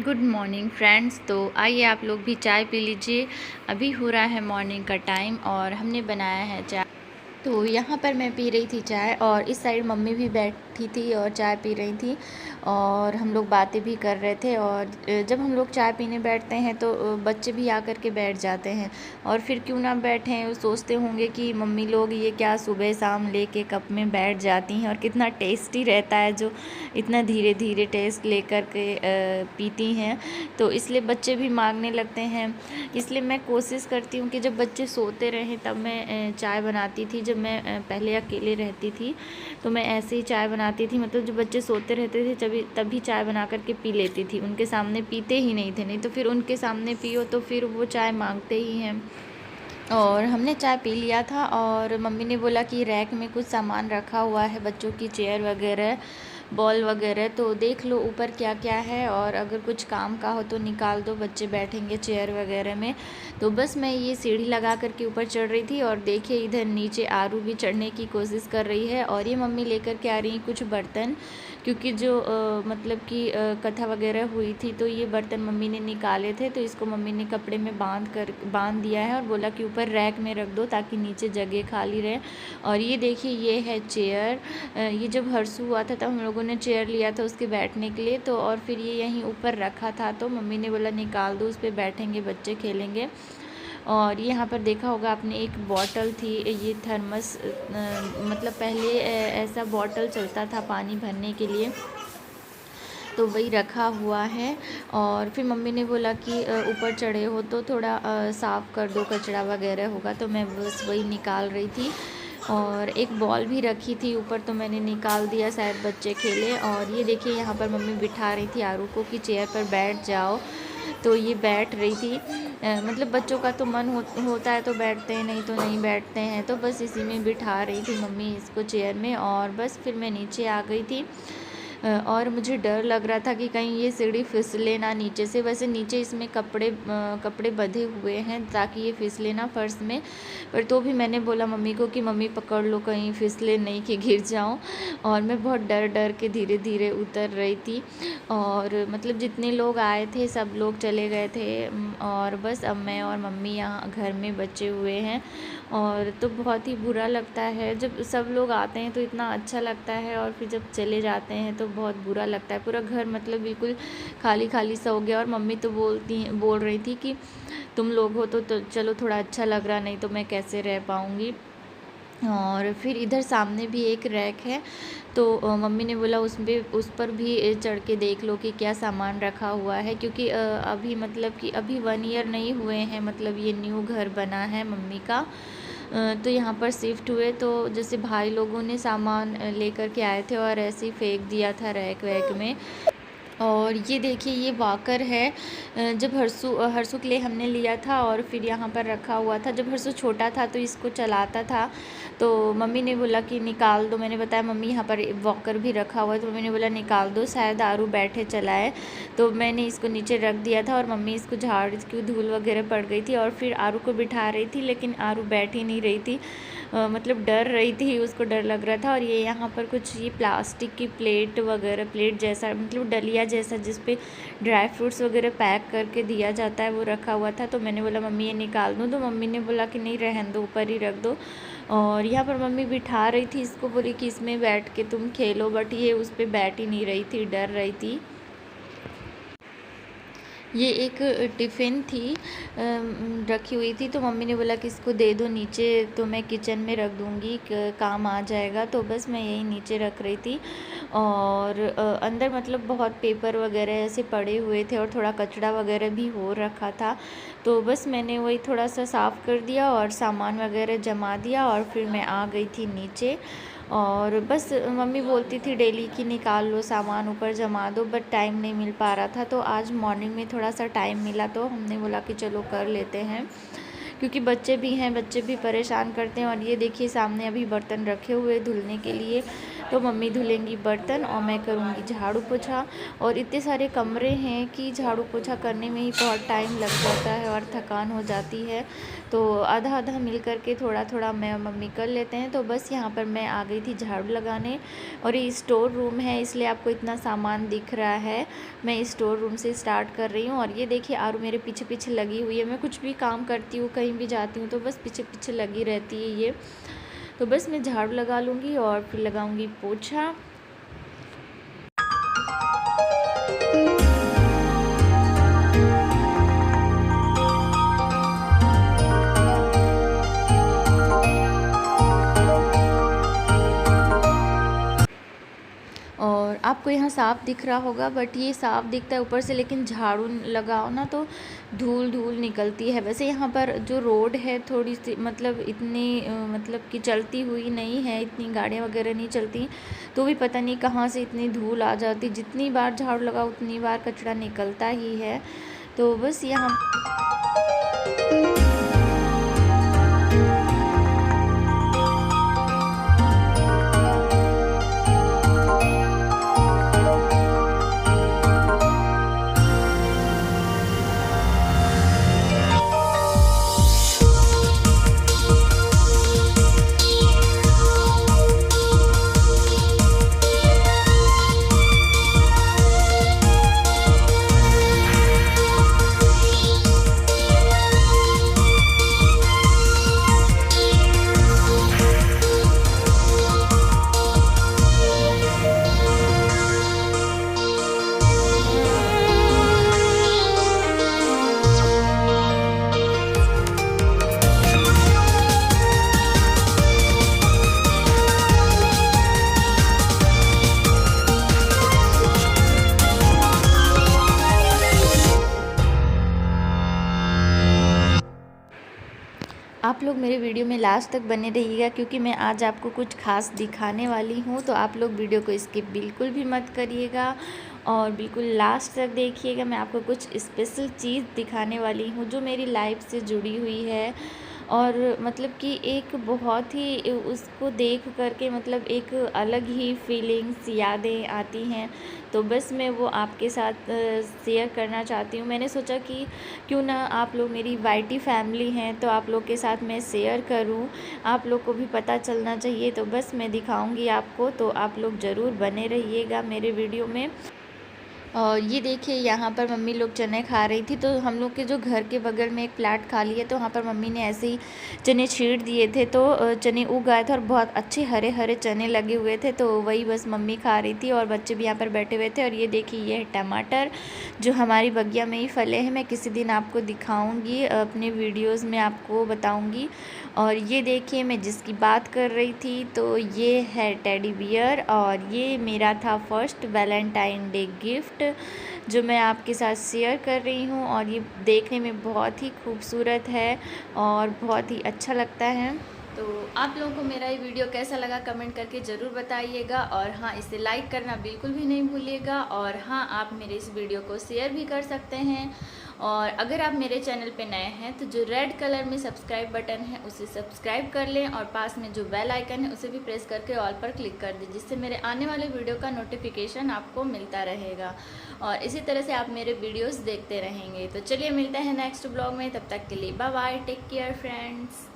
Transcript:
Good morning friends. तो आइए आप लोग भी चाय पी लीजिए। अभी हो रहा है मॉर्निंग का टाइम और हमने बनाया है चाय। तो यहाँ पर मैं पी रही थी चाय और इस साइड मम्मी भी बैठी थी और चाय पी रही थी और हम लोग बातें भी कर रहे थे। और जब हम लोग चाय पीने बैठते हैं तो बच्चे भी आकर के बैठ जाते हैं और फिर क्यों ना बैठें, वो सोचते होंगे कि मम्मी लोग ये क्या सुबह शाम लेके कप में बैठ जाती हैं और कितना टेस्टी रहता है जो इतना धीरे धीरे टेस्ट लेकर के पीती हैं। तो इसलिए बच्चे भी मांगने लगते हैं। इसलिए मैं कोशिश करती हूँ कि जब बच्चे सोते रहें तब मैं चाय बनाती थी। जब मैं पहले अकेले रहती थी तो मैं ऐसे ही चाय बनाती थी, मतलब जब बच्चे सोते रहते थे तभी चाय बना करके पी लेती थी। उनके सामने पीते ही नहीं थे, नहीं तो फिर उनके सामने पियो तो फिर वो चाय मांगते ही हैं। और हमने चाय पी लिया था और मम्मी ने बोला कि रैक में कुछ सामान रखा हुआ है, बच्चों की चेयर वगैरह, बॉल वगैरह, तो देख लो ऊपर क्या क्या है और अगर कुछ काम का हो तो निकाल दो, बच्चे बैठेंगे चेयर वगैरह में। तो बस मैं ये सीढ़ी लगा करके ऊपर चढ़ रही थी और देखिए इधर नीचे आरू भी चढ़ने की कोशिश कर रही है। और ये मम्मी लेकर के आ रही हैं कुछ बर्तन, क्योंकि जो मतलब कि कथा वगैरह हुई थी तो ये बर्तन मम्मी ने निकाले थे, तो इसको मम्मी ने कपड़े में बांध दिया है और बोला कि ऊपर रैक में रख दो ताकि नीचे जगह खाली रहे। और ये देखिए ये है चेयर। ये जब हर्षु हुआ था तब हम लोगों ने चेयर लिया था उसके बैठने के लिए, तो और फिर ये यहीं ऊपर रखा था तो मम्मी ने बोला निकाल दो, उस पर बैठेंगे बच्चे, खेलेंगे। और यहाँ पर देखा होगा आपने एक बॉटल थी, ये थर्मस, मतलब पहले ऐसा बॉटल चलता था पानी भरने के लिए, तो वही रखा हुआ है। और फिर मम्मी ने बोला कि ऊपर चढ़े हो तो थोड़ा साफ़ कर दो, कचरा वगैरह होगा, तो मैं बस वही निकाल रही थी। और एक बॉल भी रखी थी ऊपर तो मैंने निकाल दिया, शायद बच्चे खेले। और ये देखिए यहाँ पर मम्मी बिठा रही थी आरू को कि चेयर पर बैठ जाओ, तो ये बैठ रही थी। मतलब बच्चों का तो मन होता है तो बैठते हैं, नहीं तो नहीं बैठते हैं, तो बस इसी में बिठा रही थी मम्मी इसको चेयर में। और बस फिर मैं नीचे आ गई थी और मुझे डर लग रहा था कि कहीं ये सीढ़ी फिसले ना नीचे से। वैसे नीचे इसमें कपड़े बंधे हुए हैं ताकि ये फिसले ना फर्श में, पर तो भी मैंने बोला मम्मी को कि मम्मी पकड़ लो कहीं फिसले नहीं कि गिर जाऊं। और मैं बहुत डर डर के धीरे धीरे उतर रही थी। और मतलब जितने लोग आए थे सब लोग चले गए थे और बस अब मैं और मम्मी यहाँ घर में बचे हुए हैं। और तो बहुत ही बुरा लगता है, जब सब लोग आते हैं तो इतना अच्छा लगता है और फिर जब चले जाते हैं तो बहुत बुरा लगता है। पूरा घर मतलब बिल्कुल खाली खाली सा हो गया। और मम्मी तो बोल रही थी कि तुम लोग हो तो चलो थोड़ा अच्छा लग रहा, नहीं तो मैं कैसे रह पाऊँगी। और फिर इधर सामने भी एक रैक है, तो मम्मी ने बोला उस पर भी चढ़ के देख लो कि क्या सामान रखा हुआ है, क्योंकि अभी मतलब कि अभी 1 ईयर नहीं हुए हैं, मतलब ये न्यू घर बना है मम्मी का। तो यहाँ पर शिफ्ट हुए तो जैसे भाई लोगों ने सामान लेकर के आए थे और ऐसे ही फेंक दिया था रैक वैक में। और ये देखिए ये वॉकर है, जब हर्षु के लिए हमने लिया था और फिर यहाँ पर रखा हुआ था। जब हर्षु छोटा था तो इसको चलाता था, तो मम्मी ने बोला कि निकाल दो। मैंने बताया मम्मी यहाँ पर वॉकर भी रखा हुआ है, तो मम्मी ने बोला निकाल दो, शायद आरू बैठे चलाए। तो मैंने इसको नीचे रख दिया था और मम्मी इसको झाड़, इसकी धूल वगैरह पड़ गई थी और फिर आरू को बिठा रही थी, लेकिन आरू बैठ ही नहीं रही थी, मतलब डर रही थी, उसको डर लग रहा था। और ये यहाँ पर कुछ ये प्लास्टिक की प्लेट वगैरह, प्लेट जैसा मतलब डलिया जैसा जिस पे ड्राई फ्रूट्स वगैरह पैक करके दिया जाता है, वो रखा हुआ था। तो मैंने बोला मम्मी ये निकाल दूँ, तो मम्मी ने बोला कि नहीं रहने दो, ऊपर ही रख दो। और यहाँ पर मम्मी बिठा रही थी इसको, बोली कि इसमें बैठ के तुम खेलो, बट ये उस पर बैठ ही नहीं रही थी, डर रही थी। ये एक टिफ़िन थी रखी हुई थी, तो मम्मी ने बोला कि इसको दे दो नीचे, तो मैं किचन में रख दूँगी, काम आ जाएगा। तो बस मैं यही नीचे रख रही थी। और अंदर मतलब बहुत पेपर वगैरह ऐसे पड़े हुए थे और थोड़ा कचरा वगैरह भी हो रखा था, तो बस मैंने वही थोड़ा सा साफ़ कर दिया और सामान वगैरह जमा दिया और फिर मैं आ गई थी नीचे। और बस मम्मी बोलती थी डेली कि निकाल लो सामान ऊपर जमा दो, बट टाइम नहीं मिल पा रहा था। तो आज मॉर्निंग में थोड़ा सा टाइम मिला तो हमने बोला कि चलो कर लेते हैं, क्योंकि बच्चे भी हैं, बच्चे भी परेशान करते हैं। और ये देखिए सामने अभी बर्तन रखे हुए धुलने के लिए, तो मम्मी धुलेंगी बर्तन और मैं करूँगी झाड़ू पोछा। और इतने सारे कमरे हैं कि झाड़ू पोछा करने में ही बहुत टाइम लग जाता है और थकान हो जाती है। तो आधा आधा मिल कर के थोड़ा थोड़ा मैं और मम्मी कर लेते हैं। तो बस यहाँ पर मैं आ गई थी झाड़ू लगाने। और ये स्टोर रूम है इसलिए आपको इतना सामान दिख रहा है। मैं स्टोर रूम से स्टार्ट कर रही हूँ। और ये देखिए आरू मेरे पीछे पीछे लगी हुई है। मैं कुछ भी काम करती हूँ, कहीं भी जाती हूँ तो बस पीछे पीछे लगी रहती है ये। तो बस मैं झाड़ू लगा लूँगी और फिर लगाऊँगी पोछा। और आपको यहाँ साफ़ दिख रहा होगा, बट ये साफ़ दिखता है ऊपर से, लेकिन झाड़ू लगाओ ना तो धूल धूल निकलती है। वैसे यहाँ पर जो रोड है थोड़ी सी मतलब इतनी मतलब कि चलती हुई नहीं है, इतनी गाड़ियाँ वगैरह नहीं चलती, तो भी पता नहीं कहाँ से इतनी धूल आ जाती। जितनी बार झाड़ू लगाओ उतनी बार कचरा निकलता ही है। तो बस यहाँ आप लोग मेरे वीडियो में लास्ट तक बने रहिएगा, क्योंकि मैं आज आपको कुछ खास दिखाने वाली हूँ। तो आप लोग वीडियो को स्किप बिल्कुल भी मत करिएगा और बिल्कुल लास्ट तक देखिएगा। मैं आपको कुछ स्पेशल चीज़ दिखाने वाली हूँ जो मेरी लाइफ से जुड़ी हुई है। और मतलब कि एक बहुत ही उसको देख करके मतलब एक अलग ही फीलिंग्स, यादें आती हैं। तो बस मैं वो आपके साथ शेयर करना चाहती हूँ। मैंने सोचा कि क्यों ना आप लोग मेरी वाईटी फैमिली हैं तो आप लोग के साथ मैं शेयर करूँ, आप लोग को भी पता चलना चाहिए। तो बस मैं दिखाऊंगी आपको, तो आप लोग ज़रूर बने रहिएगा मेरे वीडियो में। और ये देखिए यहाँ पर मम्मी लोग चने खा रही थी। तो हम लोग के जो घर के बगल में एक प्लाट खाली है, तो वहाँ पर मम्मी ने ऐसे ही चने छीड़ दिए थे, तो चने उग आए थे और बहुत अच्छे हरे हरे चने लगे हुए थे। तो वही बस मम्मी खा रही थी और बच्चे भी यहाँ पर बैठे हुए थे। और ये देखिए ये है टमाटर जो हमारी बगिया में ही फले हैं। मैं किसी दिन आपको दिखाऊँगी, अपने वीडियोज़ में आपको बताऊँगी। और ये देखिए मैं जिसकी बात कर रही थी, तो ये है टेडी बियर। और ये मेरा था फर्स्ट वैलेंटाइन डे गिफ्ट जो मैं आपके साथ शेयर कर रही हूँ। और ये देखने में बहुत ही खूबसूरत है और बहुत ही अच्छा लगता है। तो आप लोगों को मेरा ये वीडियो कैसा लगा कमेंट करके ज़रूर बताइएगा। और हाँ, इसे लाइक करना बिल्कुल भी नहीं भूलिएगा। और हाँ, आप मेरे इस वीडियो को शेयर भी कर सकते हैं। और अगर आप मेरे चैनल पे नए हैं तो जो रेड कलर में सब्सक्राइब बटन है उसे सब्सक्राइब कर लें और पास में जो बेल आइकन है उसे भी प्रेस करके ऑल पर क्लिक कर दें, जिससे मेरे आने वाले वीडियो का नोटिफिकेशन आपको मिलता रहेगा। और इसी तरह से आप मेरे वीडियोस देखते रहेंगे। तो चलिए मिलते हैं नेक्स्ट ब्लॉग में, तब तक के लिए bye bye, take care friends.